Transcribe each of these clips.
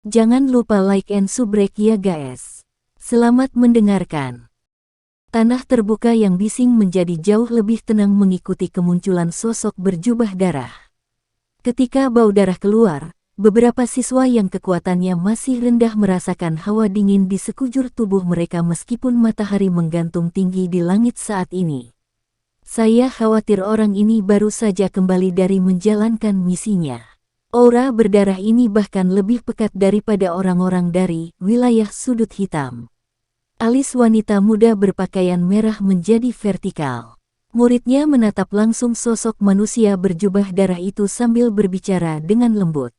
Jangan lupa like and subscribe ya guys. Selamat mendengarkan. Tanah terbuka yang bising menjadi jauh lebih tenang mengikuti kemunculan sosok berjubah darah. Ketika bau darah keluar, beberapa siswa yang kekuatannya masih rendah merasakan hawa dingin di sekujur tubuh mereka meskipun matahari menggantung tinggi di langit saat ini. Saya khawatir orang ini baru saja kembali dari menjalankan misinya. Aura berdarah ini bahkan lebih pekat daripada orang-orang dari wilayah sudut hitam. Alis wanita muda berpakaian merah menjadi vertikal. Muridnya menatap langsung sosok manusia berjubah darah itu sambil berbicara dengan lembut.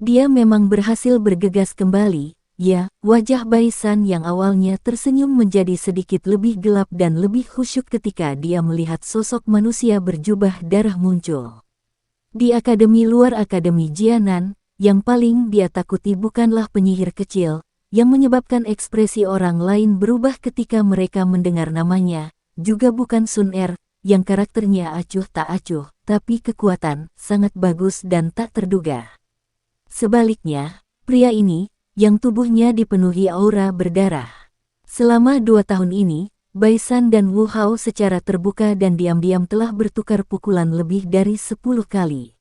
Dia memang berhasil bergegas kembali, ya, wajah Baisan yang awalnya tersenyum menjadi sedikit lebih gelap dan lebih khusyuk ketika dia melihat sosok manusia berjubah darah muncul. Di akademi luar Akademi Jianan, yang paling dia takuti bukanlah penyihir kecil, yang menyebabkan ekspresi orang lain berubah ketika mereka mendengar namanya, juga bukan Sun Er, yang karakternya acuh tak acuh, tapi kekuatan, sangat bagus dan tak terduga. Sebaliknya, pria ini, yang tubuhnya dipenuhi aura berdarah. Selama 2 tahun ini, Baisan dan Wu Hao secara terbuka dan diam-diam telah bertukar pukulan lebih dari 10 kali.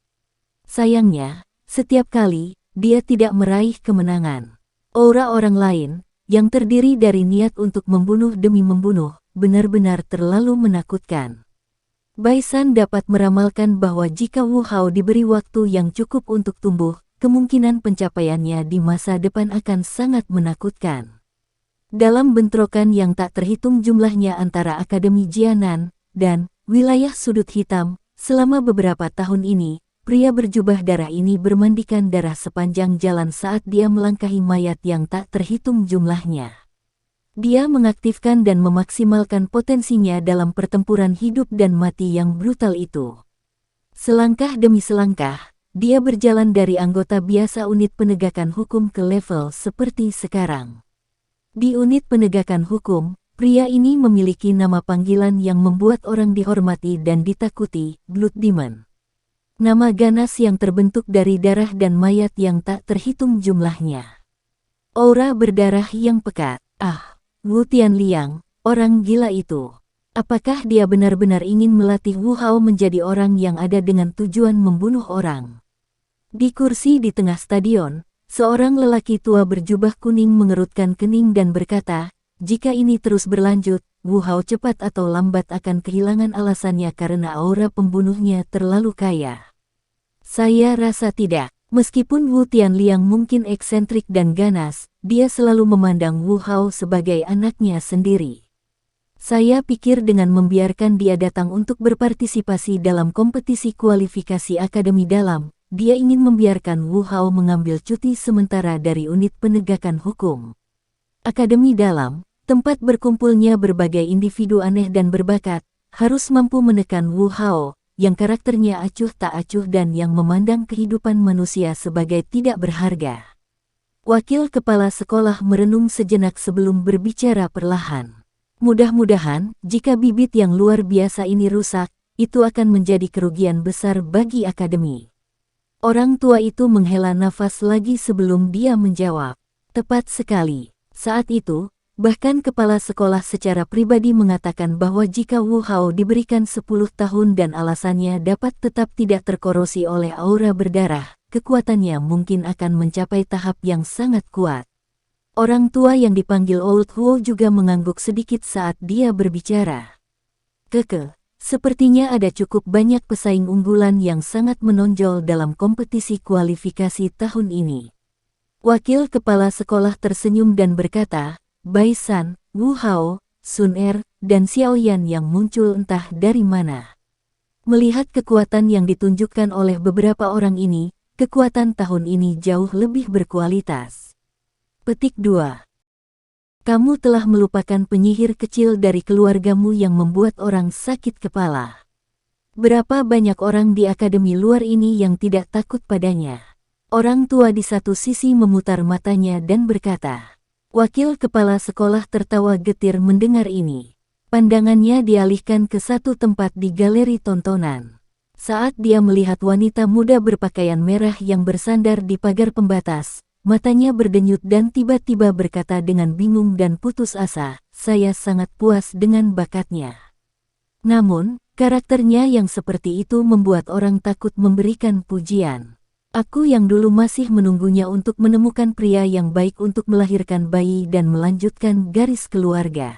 Sayangnya, setiap kali, dia tidak meraih kemenangan. Aura orang lain, yang terdiri dari niat untuk membunuh demi membunuh, benar-benar terlalu menakutkan. Baisan dapat meramalkan bahwa jika Wu Hao diberi waktu yang cukup untuk tumbuh, kemungkinan pencapaiannya di masa depan akan sangat menakutkan. Dalam bentrokan yang tak terhitung jumlahnya antara Akademi Jianan dan wilayah sudut hitam, selama beberapa tahun ini, pria berjubah darah ini bermandikan darah sepanjang jalan saat dia melangkahi mayat yang tak terhitung jumlahnya. Dia mengaktifkan dan memaksimalkan potensinya dalam pertempuran hidup dan mati yang brutal itu. Selangkah demi selangkah, dia berjalan dari anggota biasa unit penegakan hukum ke level seperti sekarang. Di unit penegakan hukum, pria ini memiliki nama panggilan yang membuat orang dihormati dan ditakuti, Blood Demon. Nama ganas yang terbentuk dari darah dan mayat yang tak terhitung jumlahnya. Aura berdarah yang pekat. Wu Tianliang, orang gila itu. Apakah dia benar-benar ingin melatih Wu Hao menjadi orang yang ada dengan tujuan membunuh orang? Di kursi di tengah stadion, seorang lelaki tua berjubah kuning mengerutkan kening dan berkata, jika ini terus berlanjut, Wu Hao cepat atau lambat akan kehilangan alasannya karena aura pembunuhnya terlalu kaya. Saya rasa tidak. Meskipun Wu Tianliang mungkin eksentrik dan ganas, dia selalu memandang Wu Hao sebagai anaknya sendiri. Saya pikir dengan membiarkan dia datang untuk berpartisipasi dalam kompetisi kualifikasi akademi dalam, dia ingin membiarkan Wu Hao mengambil cuti sementara dari unit penegakan hukum. Akademi dalam, tempat berkumpulnya berbagai individu aneh dan berbakat, harus mampu menekan Wu Hao, yang karakternya acuh tak acuh dan yang memandang kehidupan manusia sebagai tidak berharga. Wakil kepala sekolah merenung sejenak sebelum berbicara perlahan. Mudah-mudahan, jika bibit yang luar biasa ini rusak, itu akan menjadi kerugian besar bagi akademi. Orang tua itu menghela nafas lagi sebelum dia menjawab. Tepat sekali. Saat itu, bahkan kepala sekolah secara pribadi mengatakan bahwa jika Wu Hao diberikan 10 tahun dan alasannya dapat tetap tidak terkorosi oleh aura berdarah, kekuatannya mungkin akan mencapai tahap yang sangat kuat. Orang tua yang dipanggil Old Huo juga mengangguk sedikit saat dia berbicara. Sepertinya ada cukup banyak pesaing unggulan yang sangat menonjol dalam kompetisi kualifikasi tahun ini. Wakil kepala sekolah tersenyum dan berkata, Baisan, Wu Hao, Sun Er, dan Xiaoyan yang muncul entah dari mana. Melihat kekuatan yang ditunjukkan oleh beberapa orang ini, kekuatan tahun ini jauh lebih berkualitas. Petik 2. Kamu telah melupakan penyihir kecil dari keluargamu yang membuat orang sakit kepala. Berapa banyak orang di akademi luar ini yang tidak takut padanya? Orang tua di satu sisi memutar matanya dan berkata. Wakil kepala sekolah tertawa getir mendengar ini. Pandangannya dialihkan ke satu tempat di galeri tontonan. Saat dia melihat wanita muda berpakaian merah yang bersandar di pagar pembatas, matanya berdenyut dan tiba-tiba berkata dengan bingung dan putus asa, "Saya sangat puas dengan bakatnya." Namun, karakternya yang seperti itu membuat orang takut memberikan pujian. Aku yang dulu masih menunggunya untuk menemukan pria yang baik untuk melahirkan bayi dan melanjutkan garis keluarga.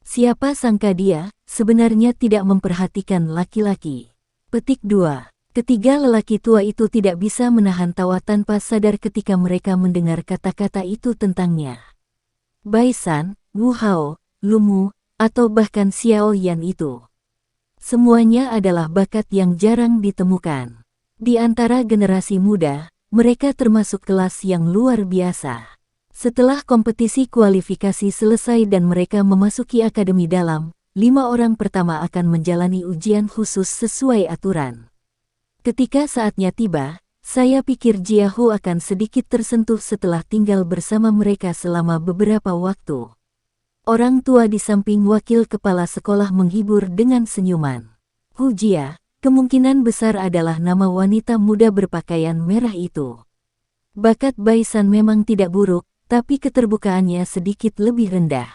Siapa sangka dia sebenarnya tidak memperhatikan laki-laki. Petik 2. Ketiga lelaki tua itu tidak bisa menahan tawa tanpa sadar ketika mereka mendengar kata-kata itu tentangnya. Bai San, Wu Hao, Lu Mu, atau bahkan Xiao Yan itu. Semuanya adalah bakat yang jarang ditemukan. Di antara generasi muda, mereka termasuk kelas yang luar biasa. Setelah kompetisi kualifikasi selesai dan mereka memasuki akademi dalam, 5 orang pertama akan menjalani ujian khusus sesuai aturan. Ketika saatnya tiba, saya pikir Jia Hu akan sedikit tersentuh setelah tinggal bersama mereka selama beberapa waktu. Orang tua di samping wakil kepala sekolah menghibur dengan senyuman. "Hu Jia, kemungkinan besar adalah nama wanita muda berpakaian merah itu." Bakat Bai San memang tidak buruk, tapi keterbukaannya sedikit lebih rendah.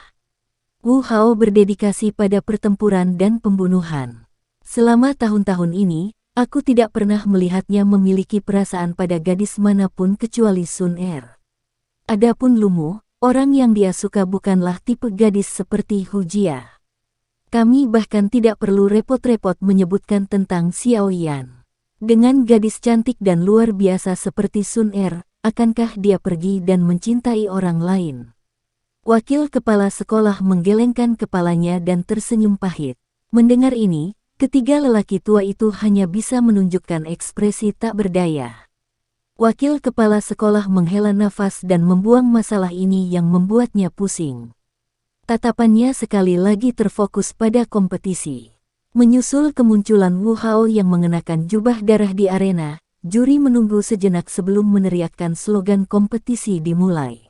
Wu Hao berdedikasi pada pertempuran dan pembunuhan. Selama tahun-tahun ini, aku tidak pernah melihatnya memiliki perasaan pada gadis manapun kecuali Sun Er. Adapun Lu Mu, orang yang dia suka bukanlah tipe gadis seperti Hu Jia. Kami bahkan tidak perlu repot-repot menyebutkan tentang Xiao Yan. Dengan gadis cantik dan luar biasa seperti Sun Er, akankah dia pergi dan mencintai orang lain? Wakil kepala sekolah menggelengkan kepalanya dan tersenyum pahit. Mendengar ini, ketiga lelaki tua itu hanya bisa menunjukkan ekspresi tak berdaya. Wakil kepala sekolah menghela nafas dan membuang masalah ini yang membuatnya pusing. Tatapannya sekali lagi terfokus pada kompetisi. Menyusul kemunculan Wu Hao yang mengenakan jubah darah di arena, juri menunggu sejenak sebelum meneriakkan slogan kompetisi dimulai.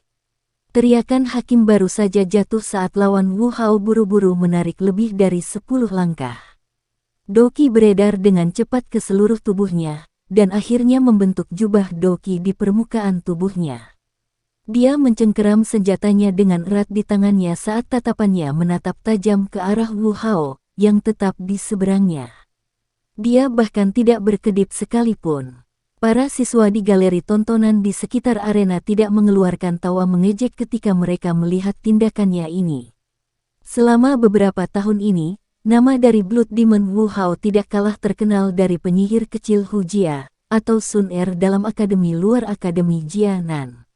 Teriakan hakim baru saja jatuh saat lawan Wu Hao buru-buru menarik lebih dari 10 langkah. Doki beredar dengan cepat ke seluruh tubuhnya, dan akhirnya membentuk jubah doki di permukaan tubuhnya. Dia mencengkeram senjatanya dengan erat di tangannya saat tatapannya menatap tajam ke arah Wu Hao, yang tetap di seberangnya. Dia bahkan tidak berkedip sekalipun. Para siswa di galeri tontonan di sekitar arena tidak mengeluarkan tawa mengejek ketika mereka melihat tindakannya ini. Selama beberapa tahun ini, nama dari Blood Demon Wu Hao tidak kalah terkenal dari penyihir kecil Hu Jia, atau Sun Er dalam akademi luar akademi Jianan.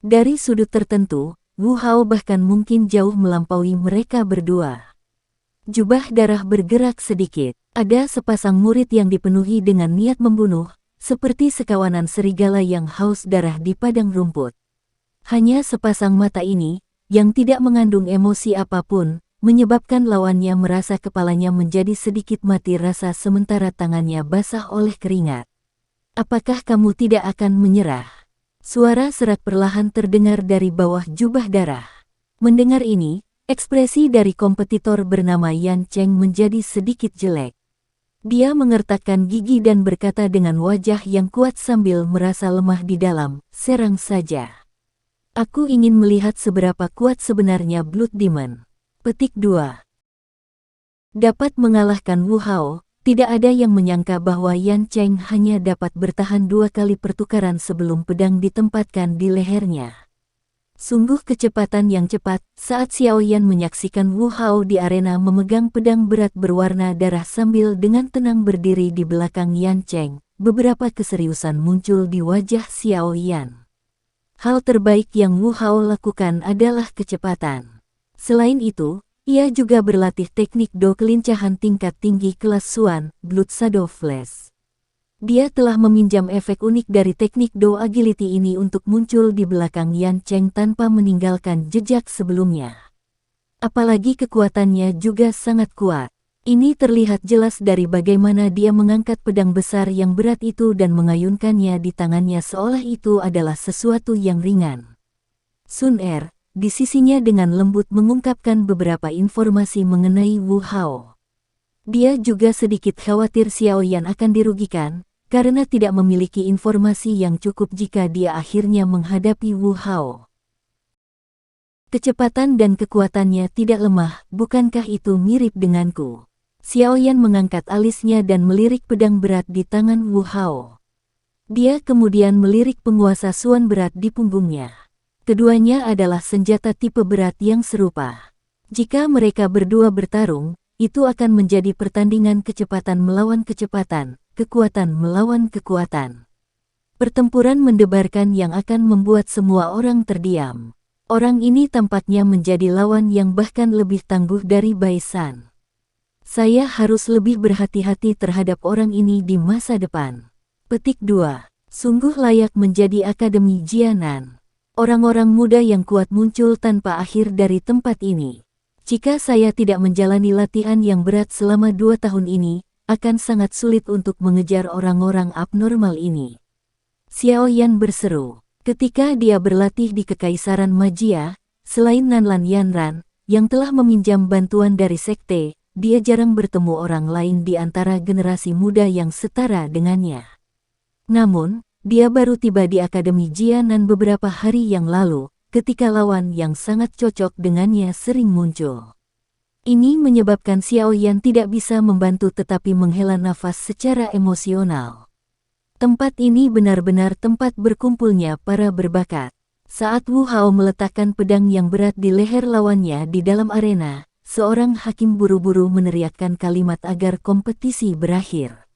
Dari sudut tertentu, Wu Hao bahkan mungkin jauh melampaui mereka berdua. Jubah darah bergerak sedikit. Ada sepasang murid yang dipenuhi dengan niat membunuh, seperti sekawanan serigala yang haus darah di padang rumput. Hanya sepasang mata ini, yang tidak mengandung emosi apapun, menyebabkan lawannya merasa kepalanya menjadi sedikit mati rasa sementara tangannya basah oleh keringat. "Apakah kamu tidak akan menyerah?" Suara serak perlahan terdengar dari bawah jubah darah. Mendengar ini, ekspresi dari kompetitor bernama Yan Cheng menjadi sedikit jelek. Dia mengertakkan gigi dan berkata dengan wajah yang kuat sambil merasa lemah di dalam, "Serang saja. Aku ingin melihat seberapa kuat sebenarnya Blood Demon." Petik 2. Dapat mengalahkan Wu Hao, tidak ada yang menyangka bahwa Yan Cheng hanya dapat bertahan 2 kali pertukaran sebelum pedang ditempatkan di lehernya. Sungguh kecepatan yang cepat saat Xiao Yan menyaksikan Wu Hao di arena memegang pedang berat berwarna darah sambil dengan tenang berdiri di belakang Yan Cheng. Beberapa keseriusan muncul di wajah Xiao Yan. Hal terbaik yang Wu Hao lakukan adalah kecepatan. Selain itu, ia juga berlatih teknik do kelincahan tingkat tinggi kelas Suan, Blood Shadow Flash. Dia telah meminjam efek unik dari teknik do agility ini untuk muncul di belakang Yan Cheng tanpa meninggalkan jejak sebelumnya. Apalagi kekuatannya juga sangat kuat. Ini terlihat jelas dari bagaimana dia mengangkat pedang besar yang berat itu dan mengayunkannya di tangannya seolah itu adalah sesuatu yang ringan. Sun Er, di sisinya dengan lembut mengungkapkan beberapa informasi mengenai Wu Hao. Dia juga sedikit khawatir Xiao Yan akan dirugikan, karena tidak memiliki informasi yang cukup jika dia akhirnya menghadapi Wu Hao. Kecepatan dan kekuatannya tidak lemah, bukankah itu mirip denganku? Xiaoyan mengangkat alisnya dan melirik pedang berat di tangan Wu Hao. Dia kemudian melirik penguasa suan berat di punggungnya. Keduanya adalah senjata tipe berat yang serupa. Jika mereka berdua bertarung, itu akan menjadi pertandingan kecepatan melawan kecepatan, kekuatan melawan kekuatan. Pertempuran mendebarkan yang akan membuat semua orang terdiam. Orang ini tampaknya menjadi lawan yang bahkan lebih tangguh dari Bai San. Saya harus lebih berhati-hati terhadap orang ini di masa depan. Petik 2. Sungguh layak menjadi Akademi Jianan. Orang-orang muda yang kuat muncul tanpa akhir dari tempat ini. Jika saya tidak menjalani latihan yang berat selama 2 tahun ini, akan sangat sulit untuk mengejar orang-orang abnormal ini. Xiaoyan berseru. Ketika dia berlatih di Kekaisaran Magia, selain Nanlan Yanran, yang telah meminjam bantuan dari sekte, dia jarang bertemu orang lain di antara generasi muda yang setara dengannya. Namun, dia baru tiba di Akademi Jianan beberapa hari yang lalu, ketika lawan yang sangat cocok dengannya sering muncul. Ini menyebabkan Xiaoyan tidak bisa membantu tetapi menghela nafas secara emosional. Tempat ini benar-benar tempat berkumpulnya para berbakat. Saat Wu Hao meletakkan pedang yang berat di leher lawannya di dalam arena, seorang hakim buru-buru meneriakkan kalimat agar kompetisi berakhir.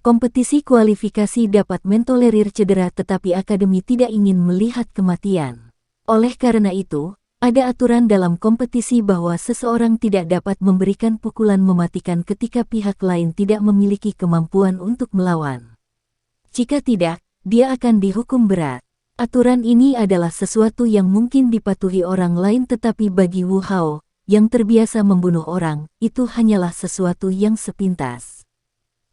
Kompetisi kualifikasi dapat mentolerir cedera tetapi akademi tidak ingin melihat kematian. Oleh karena itu, ada aturan dalam kompetisi bahwa seseorang tidak dapat memberikan pukulan mematikan ketika pihak lain tidak memiliki kemampuan untuk melawan. Jika tidak, dia akan dihukum berat. Aturan ini adalah sesuatu yang mungkin dipatuhi orang lain tetapi bagi Wu Hao, yang terbiasa membunuh orang, itu hanyalah sesuatu yang sepintas.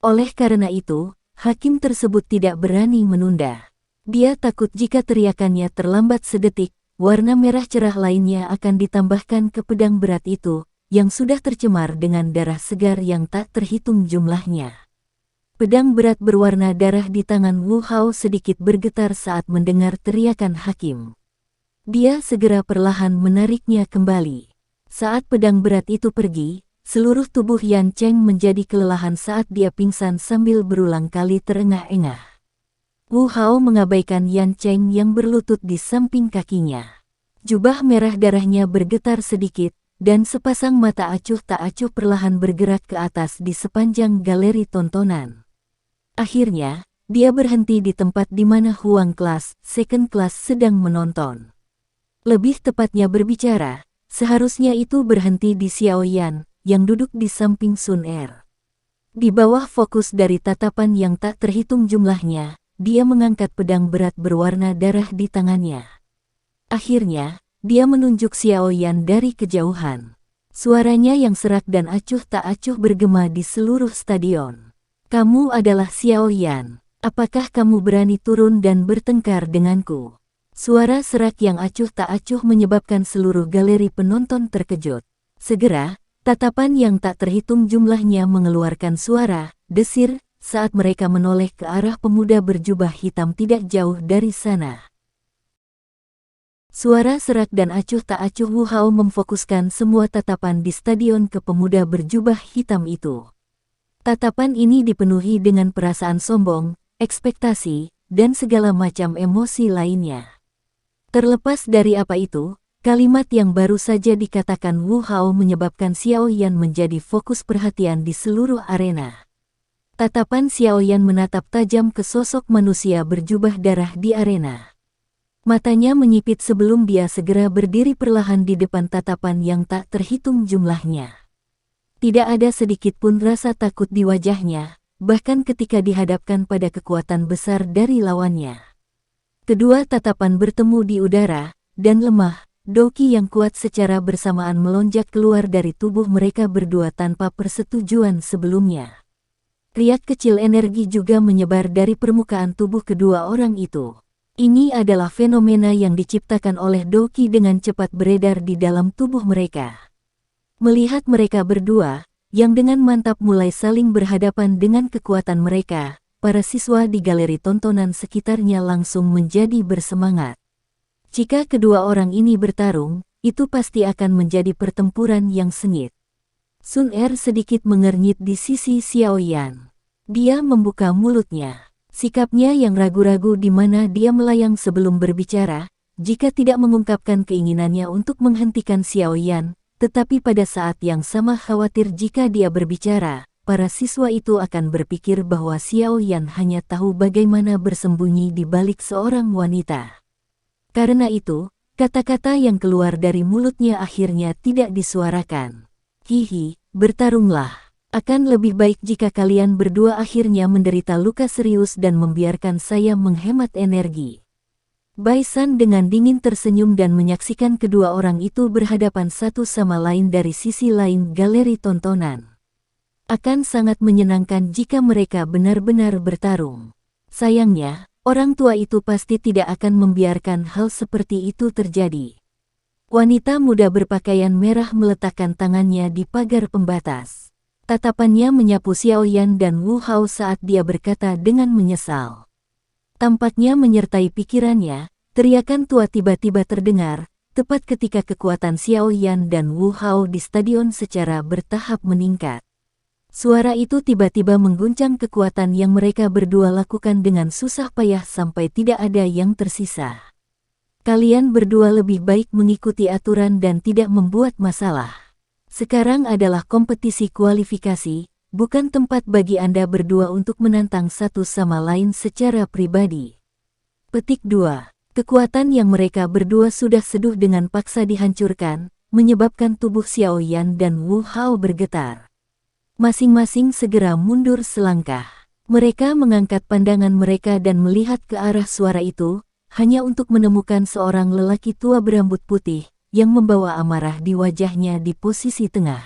Oleh karena itu, hakim tersebut tidak berani menunda. Dia takut jika teriakannya terlambat sedetik, warna merah cerah lainnya akan ditambahkan ke pedang berat itu, yang sudah tercemar dengan darah segar yang tak terhitung jumlahnya. Pedang berat berwarna darah di tangan Wu Hao sedikit bergetar saat mendengar teriakan hakim. Dia segera perlahan menariknya kembali. Saat pedang berat itu pergi, seluruh tubuh Yan Cheng menjadi kelelahan saat dia pingsan sambil berulang kali terengah-engah. Wu Hao mengabaikan Yan Cheng yang berlutut di samping kakinya. Jubah merah darahnya bergetar sedikit, dan sepasang mata acuh tak acuh perlahan bergerak ke atas di sepanjang galeri tontonan. Akhirnya, dia berhenti di tempat di mana Huang Class, Second Class sedang menonton. Lebih tepatnya berbicara, seharusnya itu berhenti di Xiaoyan, yang duduk di samping Sun Er. Di bawah fokus dari tatapan yang tak terhitung jumlahnya, dia mengangkat pedang berat berwarna darah di tangannya. Akhirnya, dia menunjuk Xiaoyan dari kejauhan. Suaranya yang serak dan acuh tak acuh bergema di seluruh stadion. Kamu adalah Xiaoyan. Apakah kamu berani turun dan bertengkar denganku? Suara serak yang acuh tak acuh menyebabkan seluruh galeri penonton terkejut. Segera, tatapan yang tak terhitung jumlahnya mengeluarkan suara, desir, saat mereka menoleh ke arah pemuda berjubah hitam tidak jauh dari sana. Suara serak dan acuh tak acuh Wu Hao memfokuskan semua tatapan di stadion ke pemuda berjubah hitam itu. Tatapan ini dipenuhi dengan perasaan sombong, ekspektasi, dan segala macam emosi lainnya. Terlepas dari apa itu, kalimat yang baru saja dikatakan Wu Hao menyebabkan Xiaoyan menjadi fokus perhatian di seluruh arena. Tatapan Xiaoyan menatap tajam ke sosok manusia berjubah darah di arena. Matanya menyipit sebelum dia segera berdiri perlahan di depan tatapan yang tak terhitung jumlahnya. Tidak ada sedikit pun rasa takut di wajahnya, bahkan ketika dihadapkan pada kekuatan besar dari lawannya. Kedua tatapan bertemu di udara, dan lemah, doki yang kuat secara bersamaan melonjak keluar dari tubuh mereka berdua tanpa persetujuan sebelumnya. Riak kecil energi juga menyebar dari permukaan tubuh kedua orang itu. Ini adalah fenomena yang diciptakan oleh doki dengan cepat beredar di dalam tubuh mereka. Melihat mereka berdua, yang dengan mantap mulai saling berhadapan dengan kekuatan mereka, para siswa di galeri tontonan sekitarnya langsung menjadi bersemangat. Jika kedua orang ini bertarung, itu pasti akan menjadi pertempuran yang sengit. Sun Er sedikit mengernyit di sisi Xiaoyan. Dia membuka mulutnya. Sikapnya yang ragu-ragu di mana dia melayang sebelum berbicara, jika tidak mengungkapkan keinginannya untuk menghentikan Xiaoyan, tetapi pada saat yang sama khawatir jika dia berbicara, para siswa itu akan berpikir bahwa Xiaoyan hanya tahu bagaimana bersembunyi di balik seorang wanita. Karena itu, kata-kata yang keluar dari mulutnya akhirnya tidak disuarakan. Hihi, bertarunglah. Akan lebih baik jika kalian berdua akhirnya menderita luka serius dan membiarkan saya menghemat energi. Bai San dengan dingin tersenyum dan menyaksikan kedua orang itu berhadapan satu sama lain dari sisi lain galeri tontonan. Akan sangat menyenangkan jika mereka benar-benar bertarung. Sayangnya, orang tua itu pasti tidak akan membiarkan hal seperti itu terjadi. Wanita muda berpakaian merah meletakkan tangannya di pagar pembatas. Tatapannya menyapu Xiaoyan dan Wu Hao saat dia berkata dengan menyesal. Tampaknya menyertai pikirannya, teriakan tua tiba-tiba terdengar, tepat ketika kekuatan Xiaoyan dan Wu Hao di stadion secara bertahap meningkat. Suara itu tiba-tiba mengguncang kekuatan yang mereka berdua lakukan dengan susah payah sampai tidak ada yang tersisa. Kalian berdua lebih baik mengikuti aturan dan tidak membuat masalah. Sekarang adalah kompetisi kualifikasi, bukan tempat bagi Anda berdua untuk menantang satu sama lain secara pribadi. Petik 2. Kekuatan yang mereka berdua sudah seduh dengan paksa dihancurkan, menyebabkan tubuh Xiaoyan dan Wu Hao bergetar. Masing-masing segera mundur selangkah. Mereka mengangkat pandangan mereka dan melihat ke arah suara itu, hanya untuk menemukan seorang lelaki tua berambut putih, yang membawa amarah di wajahnya di posisi tengah.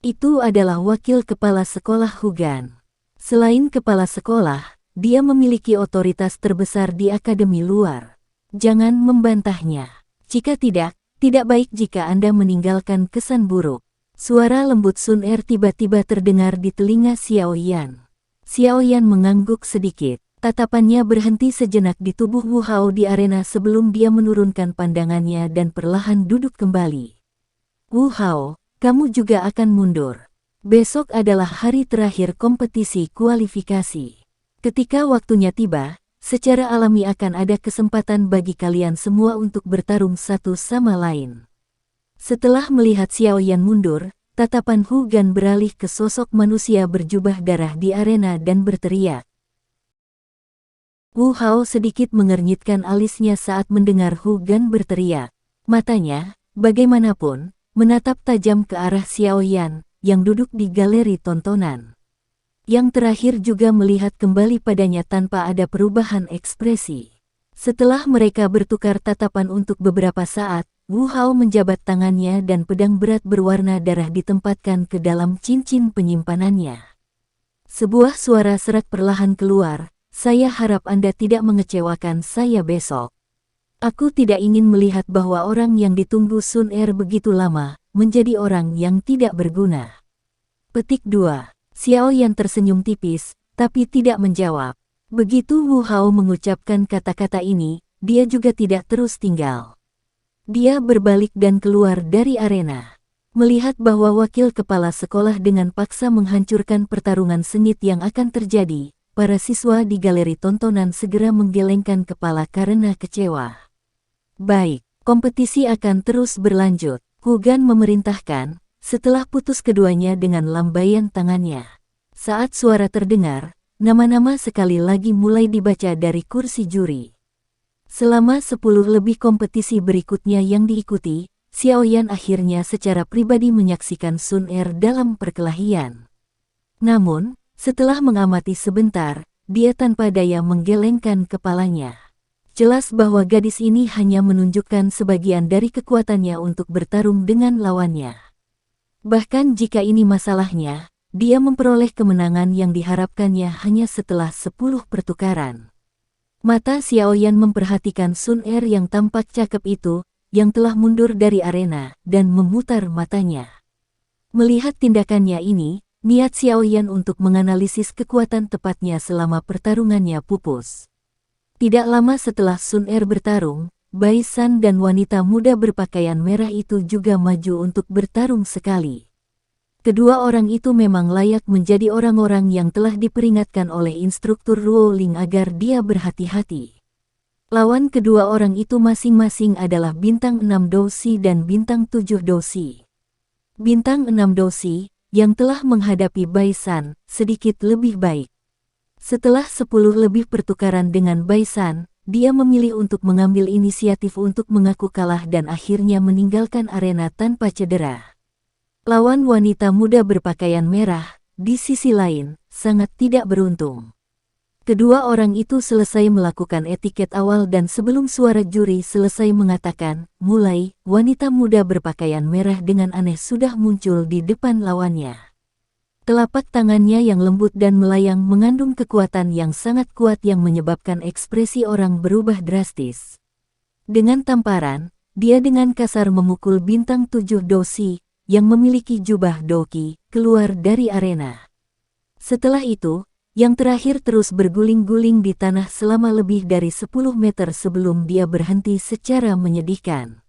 Itu adalah wakil kepala sekolah Hugan. Selain kepala sekolah, dia memiliki otoritas terbesar di akademi luar. Jangan membantahnya. Jika tidak baik jika Anda meninggalkan kesan buruk. Suara lembut Sun Er tiba-tiba terdengar di telinga Xiaoyan. Xiaoyan mengangguk sedikit. Tatapannya berhenti sejenak di tubuh Wu Hao di arena sebelum dia menurunkan pandangannya dan perlahan duduk kembali. Wu Hao, kamu juga akan mundur. Besok adalah hari terakhir kompetisi kualifikasi. Ketika waktunya tiba, secara alami akan ada kesempatan bagi kalian semua untuk bertarung satu sama lain. Setelah melihat Xiaoyan mundur, tatapan Hu Gan beralih ke sosok manusia berjubah darah di arena dan berteriak. Wu Hao sedikit mengernyitkan alisnya saat mendengar Hu Gan berteriak. Matanya, bagaimanapun, menatap tajam ke arah Xiaoyan, yang duduk di galeri tontonan. Yang terakhir juga melihat kembali padanya tanpa ada perubahan ekspresi. Setelah mereka bertukar tatapan untuk beberapa saat, Wu Hao menjabat tangannya dan pedang berat berwarna darah ditempatkan ke dalam cincin penyimpanannya. Sebuah suara serak perlahan keluar, saya harap Anda tidak mengecewakan saya besok. Aku tidak ingin melihat bahwa orang yang ditunggu Sun Er begitu lama, menjadi orang yang tidak berguna. Petik 2. Xiaoyan tersenyum tipis, tapi tidak menjawab. Begitu Wu Hao mengucapkan kata-kata ini, dia juga tidak terus tinggal. Dia berbalik dan keluar dari arena. Melihat bahwa wakil kepala sekolah dengan paksa menghancurkan pertarungan sengit yang akan terjadi, para siswa di galeri tontonan segera menggelengkan kepala karena kecewa. Baik, kompetisi akan terus berlanjut, Hu Gan memerintahkan, setelah putus keduanya dengan lambaian tangannya. Saat suara terdengar, nama-nama sekali lagi mulai dibaca dari kursi juri. Selama 10 lebih kompetisi berikutnya yang diikuti, Xiaoyan akhirnya secara pribadi menyaksikan Sun Er dalam perkelahian. Namun, setelah mengamati sebentar, dia tanpa daya menggelengkan kepalanya. Jelas bahwa gadis ini hanya menunjukkan sebagian dari kekuatannya untuk bertarung dengan lawannya. Bahkan jika ini masalahnya, dia memperoleh kemenangan yang diharapkannya hanya setelah 10 pertukaran. Mata Xiaoyan memperhatikan Sun Er yang tampak cakep itu, yang telah mundur dari arena, dan memutar matanya. Melihat tindakannya ini, Niat Xiaoyan untuk menganalisis kekuatan tepatnya selama pertarungannya pupus. Tidak lama setelah Sun Er bertarung, Bai San dan wanita muda berpakaian merah itu juga maju untuk bertarung sekali. Kedua orang itu memang layak menjadi orang-orang yang telah diperingatkan oleh instruktur Ruo Ling agar dia berhati-hati. Lawan kedua orang itu masing-masing adalah bintang 6 Dousi dan bintang 7 Dousi. Bintang 6 Dousi, yang telah menghadapi Bai San, sedikit lebih baik. Setelah 10 lebih pertukaran dengan Bai San, dia memilih untuk mengambil inisiatif untuk mengaku kalah dan akhirnya meninggalkan arena tanpa cedera. Lawan wanita muda berpakaian merah, di sisi lain, sangat tidak beruntung. Kedua orang itu selesai melakukan etiket awal dan sebelum suara juri selesai mengatakan, mulai, wanita muda berpakaian merah dengan aneh sudah muncul di depan lawannya. Telapak tangannya yang lembut dan melayang mengandung kekuatan yang sangat kuat yang menyebabkan ekspresi orang berubah drastis. Dengan tamparan, dia dengan kasar memukul bintang 7 Dousi, yang memiliki jubah Doki, keluar dari arena. Setelah itu, yang terakhir terus berguling-guling di tanah selama lebih dari 10 meter sebelum dia berhenti secara menyedihkan.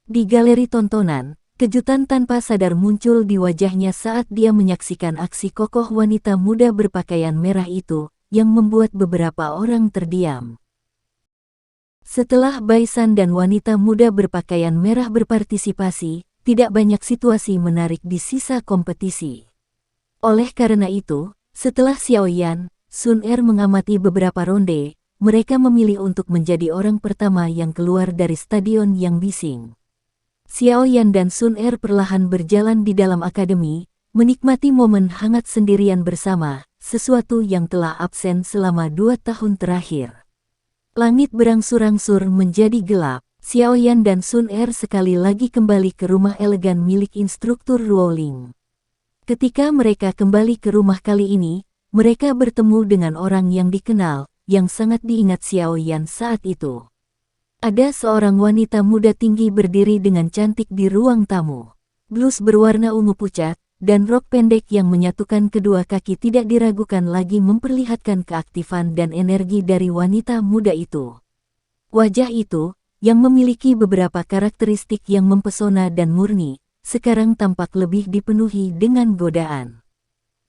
Di galeri tontonan, kejutan tanpa sadar muncul di wajahnya saat dia menyaksikan aksi kokoh wanita muda berpakaian merah itu, yang membuat beberapa orang terdiam. Setelah Bai San dan wanita muda berpakaian merah berpartisipasi, tidak banyak situasi menarik di sisa kompetisi. Oleh karena itu, setelah Xiaoyan, Sun Er mengamati beberapa ronde, mereka memilih untuk menjadi orang pertama yang keluar dari stadion yang bising. Xiaoyan dan Sun Er perlahan berjalan di dalam akademi, menikmati momen hangat sendirian bersama, sesuatu yang telah absen selama 2 tahun terakhir. Langit berangsur-angsur menjadi gelap. Xiaoyan dan Sun Er sekali lagi kembali ke rumah elegan milik instruktur Ruo Ling. Ketika mereka kembali ke rumah kali ini, mereka bertemu dengan orang yang dikenal, yang sangat diingat Xiaoyan saat itu. Ada seorang wanita muda tinggi berdiri dengan cantik di ruang tamu. Blus berwarna ungu pucat, dan rok pendek yang menyatukan kedua kaki tidak diragukan lagi memperlihatkan keaktifan dan energi dari wanita muda itu. Wajah itu, yang memiliki beberapa karakteristik yang mempesona dan murni, sekarang tampak lebih dipenuhi dengan godaan.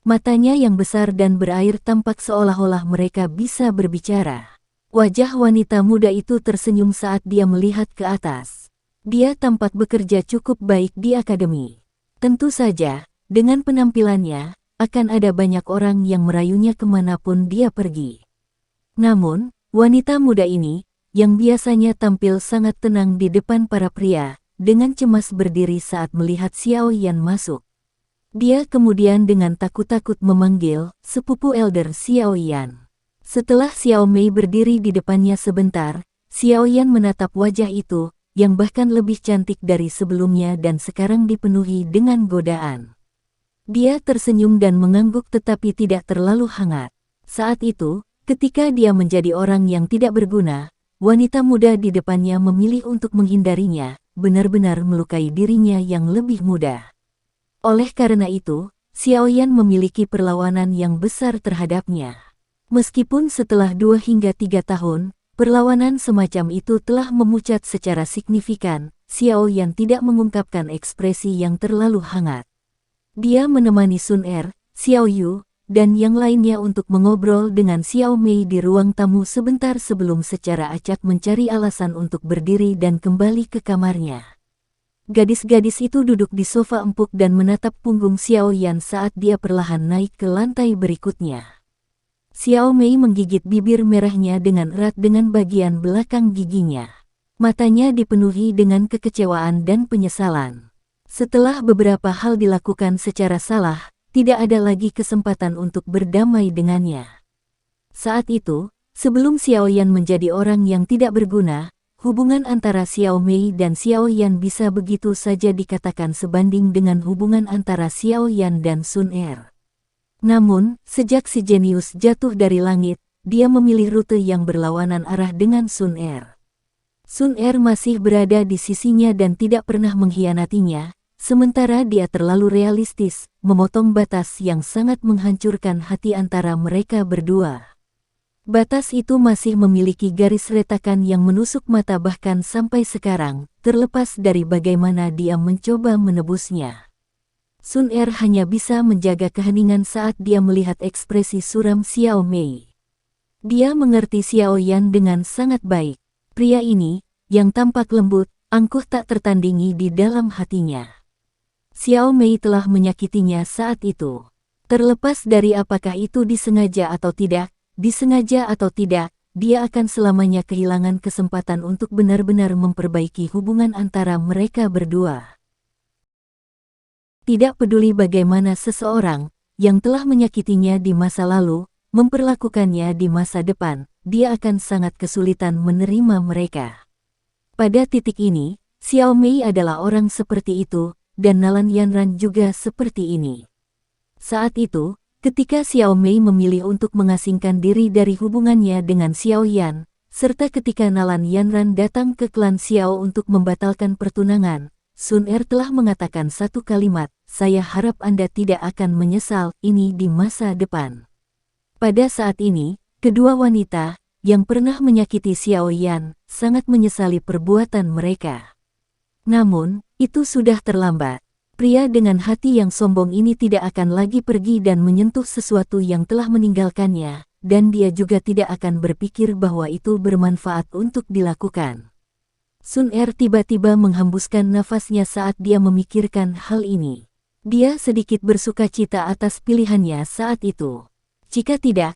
Matanya yang besar dan berair tampak seolah-olah mereka bisa berbicara. Wajah wanita muda itu tersenyum saat dia melihat ke atas. Dia tampak bekerja cukup baik di akademi. Tentu saja, dengan penampilannya, akan ada banyak orang yang merayunya kemanapun dia pergi. Namun, wanita muda ini, yang biasanya tampil sangat tenang di depan para pria, dengan cemas berdiri saat melihat Xiaoyan masuk. Dia kemudian dengan takut-takut memanggil, sepupu elder Xiaoyan. Setelah Xiao Mei berdiri di depannya sebentar, Xiaoyan menatap wajah itu, yang bahkan lebih cantik dari sebelumnya dan sekarang dipenuhi dengan godaan. Dia tersenyum dan mengangguk tetapi tidak terlalu hangat. Saat itu, ketika dia menjadi orang yang tidak berguna, wanita muda di depannya memilih untuk menghindarinya, benar-benar melukai dirinya yang lebih mudah. Oleh karena itu, Xiaoyan memiliki perlawanan yang besar terhadapnya. Meskipun setelah 2 hingga 3 tahun, perlawanan semacam itu telah memucat secara signifikan, Xiaoyan tidak mengungkapkan ekspresi yang terlalu hangat. Dia menemani Sun Er, Xiao Yu, dan yang lainnya untuk mengobrol dengan Xiao Mei di ruang tamu sebentar sebelum secara acak mencari alasan untuk berdiri dan kembali ke kamarnya. Gadis-gadis itu duduk di sofa empuk dan menatap punggung Xiaoyan saat dia perlahan naik ke lantai berikutnya. Xiao Mei menggigit bibir merahnya dengan erat dengan bagian belakang giginya. Matanya dipenuhi dengan kekecewaan dan penyesalan. Setelah beberapa hal dilakukan secara salah, tidak ada lagi kesempatan untuk berdamai dengannya. Saat itu, sebelum Xiaoyan menjadi orang yang tidak berguna, hubungan antara Xiao Mei dan Xiaoyan bisa begitu saja dikatakan sebanding dengan hubungan antara Xiaoyan dan Sun Er. Namun, sejak si jenius jatuh dari langit, dia memilih rute yang berlawanan arah dengan Sun Er. Sun Er masih berada di sisinya dan tidak pernah mengkhianatinya, Sementara dia terlalu realistis, memotong batas yang sangat menghancurkan hati antara mereka berdua. Batas itu masih memiliki garis retakan yang menusuk mata bahkan sampai sekarang, terlepas dari bagaimana dia mencoba menebusnya. Sun Er hanya bisa menjaga keheningan saat dia melihat ekspresi suram Xiao Mei. Dia mengerti Xiao Yan dengan sangat baik. Pria ini, yang tampak lembut, angkuh tak tertandingi di dalam hatinya. Xiao Mei telah menyakitinya saat itu. Terlepas dari apakah itu disengaja atau tidak, dia akan selamanya kehilangan kesempatan untuk benar-benar memperbaiki hubungan antara mereka berdua. Tidak peduli bagaimana seseorang yang telah menyakitinya di masa lalu, memperlakukannya di masa depan, dia akan sangat kesulitan menerima mereka. Pada titik ini, Xiao Mei adalah orang seperti itu, dan Nalan Yanran juga seperti ini. Saat itu, ketika Xiao Mei memilih untuk mengasingkan diri dari hubungannya dengan Xiao Yan, serta ketika Nalan Yanran datang ke klan Xiao untuk membatalkan pertunangan, Sun Er telah mengatakan satu kalimat, "Saya harap Anda tidak akan menyesal ini di masa depan." Pada saat ini, kedua wanita yang pernah menyakiti Xiao Yan sangat menyesali perbuatan mereka. Namun, itu sudah terlambat. Pria dengan hati yang sombong ini tidak akan lagi pergi dan menyentuh sesuatu yang telah meninggalkannya, dan dia juga tidak akan berpikir bahwa itu bermanfaat untuk dilakukan. Sun Er tiba-tiba menghembuskan nafasnya saat dia memikirkan hal ini. Dia sedikit bersukacita atas pilihannya saat itu. Jika tidak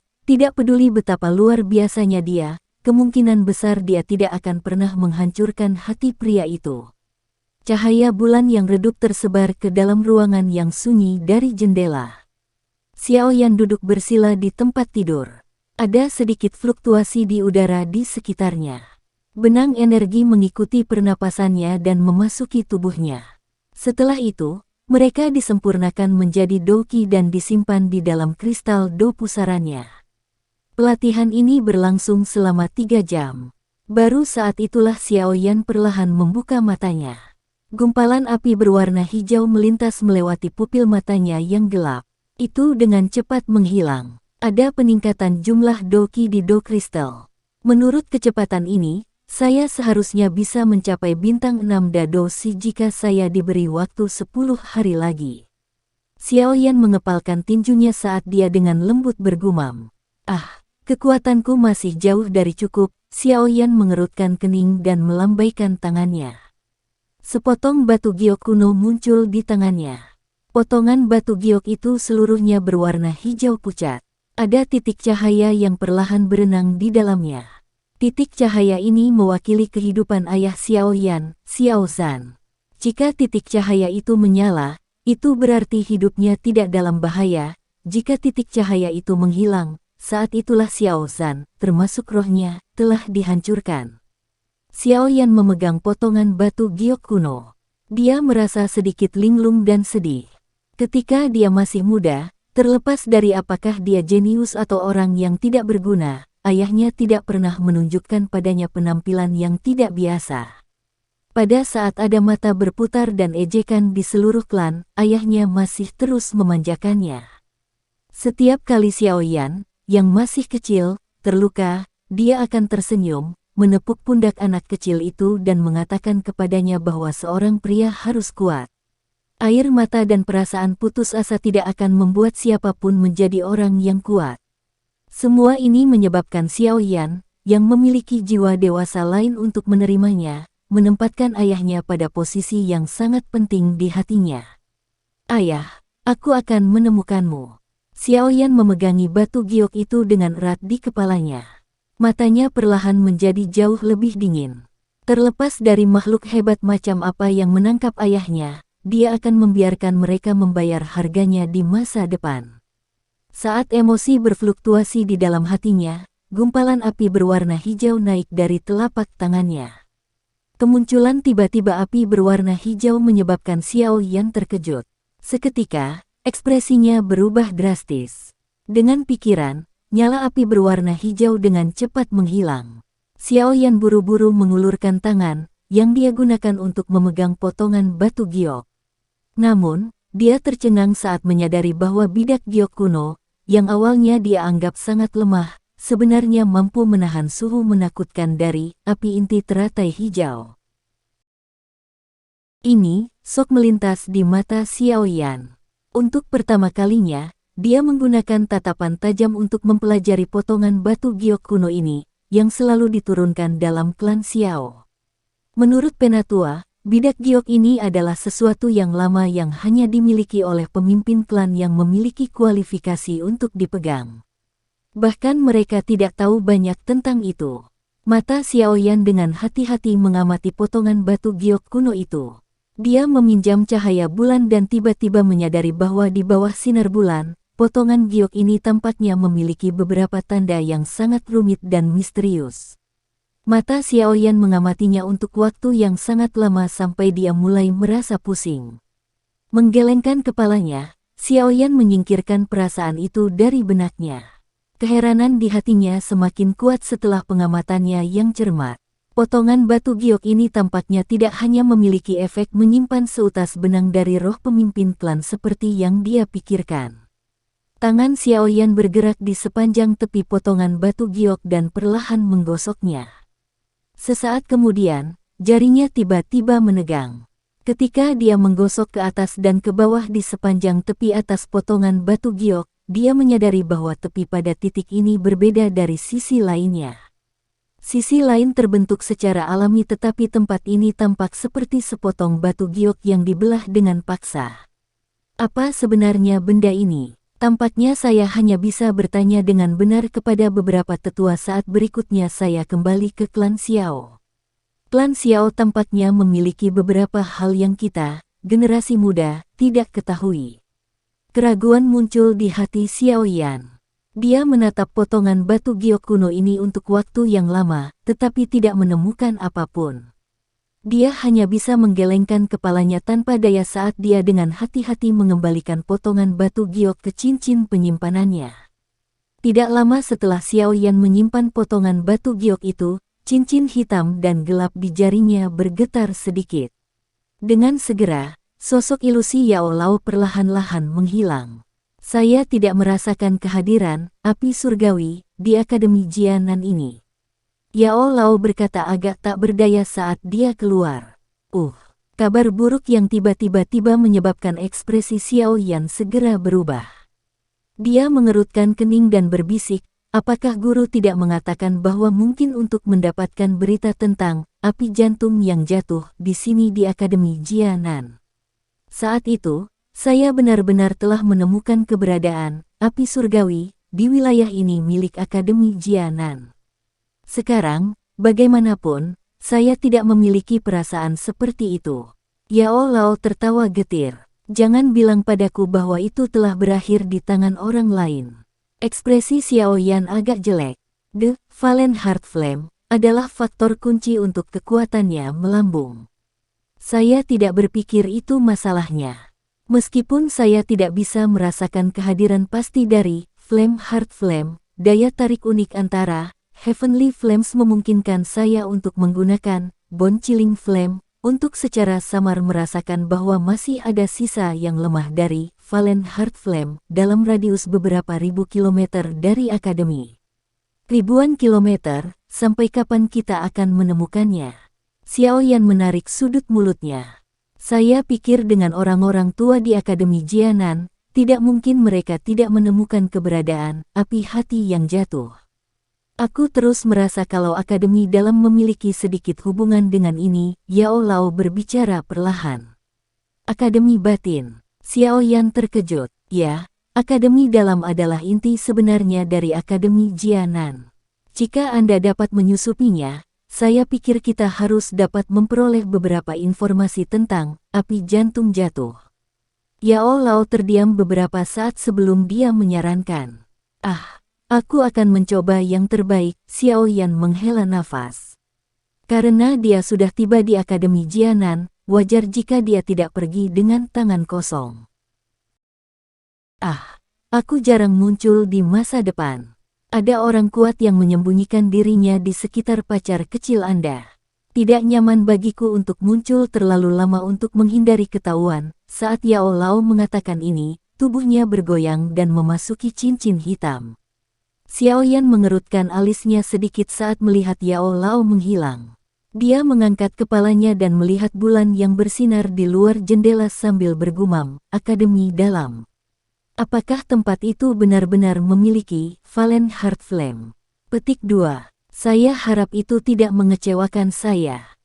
peduli betapa luar biasanya dia, kemungkinan besar dia tidak akan pernah menghancurkan hati pria itu. Cahaya bulan yang redup tersebar ke dalam ruangan yang sunyi dari jendela. Xiao Yan duduk bersila di tempat tidur. Ada sedikit fluktuasi di udara di sekitarnya. Benang energi mengikuti pernapasannya dan memasuki tubuhnya. Setelah itu, mereka disempurnakan menjadi doki dan disimpan di dalam kristal do pusarannya. Pelatihan ini berlangsung selama 3 jam. Baru saat itulah Xiao Yan perlahan membuka matanya. Gumpalan api berwarna hijau melintas melewati pupil matanya yang gelap. Itu dengan cepat menghilang. Ada peningkatan jumlah doki di do kristal. Menurut kecepatan ini, saya seharusnya bisa mencapai bintang 6 Dadosi jika saya diberi waktu 10 hari lagi. Xiao Yan mengepalkan tinjunya saat dia dengan lembut bergumam. "Ah, kekuatanku masih jauh dari cukup." Xiao Yan mengerutkan kening dan melambaikan tangannya. Sepotong batu giok kuno muncul di tangannya. Potongan batu giok itu seluruhnya berwarna hijau pucat. Ada titik cahaya yang perlahan berenang di dalamnya. Titik cahaya ini mewakili kehidupan ayah Xiao Yan, Xiao Zhan. Jika titik cahaya itu menyala, itu berarti hidupnya tidak dalam bahaya. Jika titik cahaya itu menghilang, saat itulah Xiao Zhan, termasuk rohnya, telah dihancurkan. Xiao Yan memegang potongan batu giok kuno. Dia merasa sedikit linglung dan sedih. Ketika dia masih muda, terlepas dari apakah dia jenius atau orang yang tidak berguna, ayahnya tidak pernah menunjukkan padanya penampilan yang tidak biasa. Pada saat ada mata berputar dan ejekan di seluruh klan, ayahnya masih terus memanjakannya. Setiap kali Xiao Yan, yang masih kecil, terluka, dia akan tersenyum, menepuk pundak anak kecil itu dan mengatakan kepadanya bahwa seorang pria harus kuat. Air mata dan perasaan putus asa tidak akan membuat siapapun menjadi orang yang kuat. Semua ini menyebabkan Xiao Yan, yang memiliki jiwa dewasa lain untuk menerimanya, menempatkan ayahnya pada posisi yang sangat penting di hatinya. "Ayah, aku akan menemukanmu." Xiao Yan memegangi batu giok itu dengan erat di kepalanya. Matanya perlahan menjadi jauh lebih dingin. Terlepas dari makhluk hebat macam apa yang menangkap ayahnya, dia akan membiarkan mereka membayar harganya di masa depan. Saat emosi berfluktuasi di dalam hatinya, gumpalan api berwarna hijau naik dari telapak tangannya. Kemunculan tiba-tiba api berwarna hijau menyebabkan Xiao Yan terkejut. Seketika, ekspresinya berubah drastis. Dengan pikiran, nyala api berwarna hijau dengan cepat menghilang. Xiao Yan buru-buru mengulurkan tangan, yang dia gunakan untuk memegang potongan batu giok. Namun, dia tercengang saat menyadari bahwa bidak giok kuno, yang awalnya dia anggap sangat lemah, sebenarnya mampu menahan suhu menakutkan dari api inti teratai hijau. Ini, sok melintas di mata Xiaoyan. Untuk pertama kalinya, dia menggunakan tatapan tajam untuk mempelajari potongan batu giok kuno ini, yang selalu diturunkan dalam klan Xiao. Menurut penatua, bidak giok ini adalah sesuatu yang lama yang hanya dimiliki oleh pemimpin klan yang memiliki kualifikasi untuk dipegang. Bahkan mereka tidak tahu banyak tentang itu. Mata Xiaoyan dengan hati-hati mengamati potongan batu giok kuno itu. Dia meminjam cahaya bulan dan tiba-tiba menyadari bahwa di bawah sinar bulan, potongan giok ini tampaknya memiliki beberapa tanda yang sangat rumit dan misterius. Mata Xiaoyan mengamatinya untuk waktu yang sangat lama sampai dia mulai merasa pusing. Menggelengkan kepalanya, Xiaoyan menyingkirkan perasaan itu dari benaknya. Keheranan di hatinya semakin kuat setelah pengamatannya yang cermat. Potongan batu giok ini tampaknya tidak hanya memiliki efek menyimpan seutas benang dari roh pemimpin klan seperti yang dia pikirkan. Tangan Xiaoyan bergerak di sepanjang tepi potongan batu giok dan perlahan menggosoknya. Sesaat kemudian, jarinya tiba-tiba menegang. Ketika dia menggosok ke atas dan ke bawah di sepanjang tepi atas potongan batu giok, dia menyadari bahwa tepi pada titik ini berbeda dari sisi lainnya. Sisi lain terbentuk secara alami tetapi tempat ini tampak seperti sepotong batu giok yang dibelah dengan paksa. Apa sebenarnya benda ini? Tampaknya saya hanya bisa bertanya dengan benar kepada beberapa tetua saat berikutnya saya kembali ke klan Xiao. Klan Xiao tampaknya memiliki beberapa hal yang kita, generasi muda, tidak ketahui. Keraguan muncul di hati Xiaoyan. Dia menatap potongan batu giok kuno ini untuk waktu yang lama, tetapi tidak menemukan apapun. Dia hanya bisa menggelengkan kepalanya tanpa daya saat dia dengan hati-hati mengembalikan potongan batu giok ke cincin penyimpanannya. Tidak lama setelah Xiaoyan menyimpan potongan batu giok itu, cincin hitam dan gelap di jarinya bergetar sedikit. Dengan segera, sosok ilusi Yao Lao perlahan-lahan menghilang. Saya tidak merasakan kehadiran api surgawi di Akademi Jianan ini. Yao Lao berkata agak tak berdaya saat dia keluar. Kabar buruk yang tiba-tiba menyebabkan ekspresi Xiaoyan segera berubah. Dia mengerutkan kening dan berbisik, apakah guru tidak mengatakan bahwa mungkin untuk mendapatkan berita tentang api jantung yang jatuh di sini di Akademi Jianan. Saat itu, saya benar-benar telah menemukan keberadaan api surgawi di wilayah ini milik Akademi Jianan. Sekarang, bagaimanapun, saya tidak memiliki perasaan seperti itu. Yao Lao tertawa getir. Jangan bilang padaku bahwa itu telah berakhir di tangan orang lain. Ekspresi Xiaoyan agak jelek. The Valen Heart Flame adalah faktor kunci untuk kekuatannya melambung. Saya tidak berpikir itu masalahnya. Meskipun saya tidak bisa merasakan kehadiran pasti dari Flame Heart Flame, daya tarik unik antara Heavenly Flames memungkinkan saya untuk menggunakan Bone Chilling Flame untuk secara samar merasakan bahwa masih ada sisa yang lemah dari Valen Heart Flame dalam radius beberapa ribu kilometer dari Akademi. Ribuan kilometer, sampai kapan kita akan menemukannya? Xiaoyan menarik sudut mulutnya. Saya pikir dengan orang-orang tua di Akademi Jianan, tidak mungkin mereka tidak menemukan keberadaan api hati yang jatuh. Aku terus merasa kalau Akademi dalam memiliki sedikit hubungan dengan ini, Yao Lao berbicara perlahan. Akademi batin. Xiaoyan terkejut. Ya, Akademi dalam adalah inti sebenarnya dari Akademi Jianan. Jika Anda dapat menyusupinya, saya pikir kita harus dapat memperoleh beberapa informasi tentang api jantung jatuh. Yao Lao terdiam beberapa saat sebelum dia menyarankan. Aku akan mencoba yang terbaik, Xiaoyan menghela nafas. Karena dia sudah tiba di Akademi Jianan, wajar jika dia tidak pergi dengan tangan kosong. Aku jarang muncul di masa depan. Ada orang kuat yang menyembunyikan dirinya di sekitar pacar kecil Anda. Tidak nyaman bagiku untuk muncul terlalu lama untuk menghindari ketahuan. Saat Yao Lao mengatakan ini, tubuhnya bergoyang dan memasuki cincin hitam. Xiaoyan mengerutkan alisnya sedikit saat melihat Yao Lao menghilang. Dia mengangkat kepalanya dan melihat bulan yang bersinar di luar jendela sambil bergumam, "Akademi dalam. Apakah tempat itu benar-benar memiliki Valen Heart Flame?" Petik 2. Saya harap itu tidak mengecewakan saya.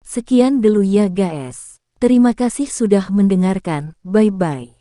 Sekian dulu ya guys. Terima kasih sudah mendengarkan. Bye-bye.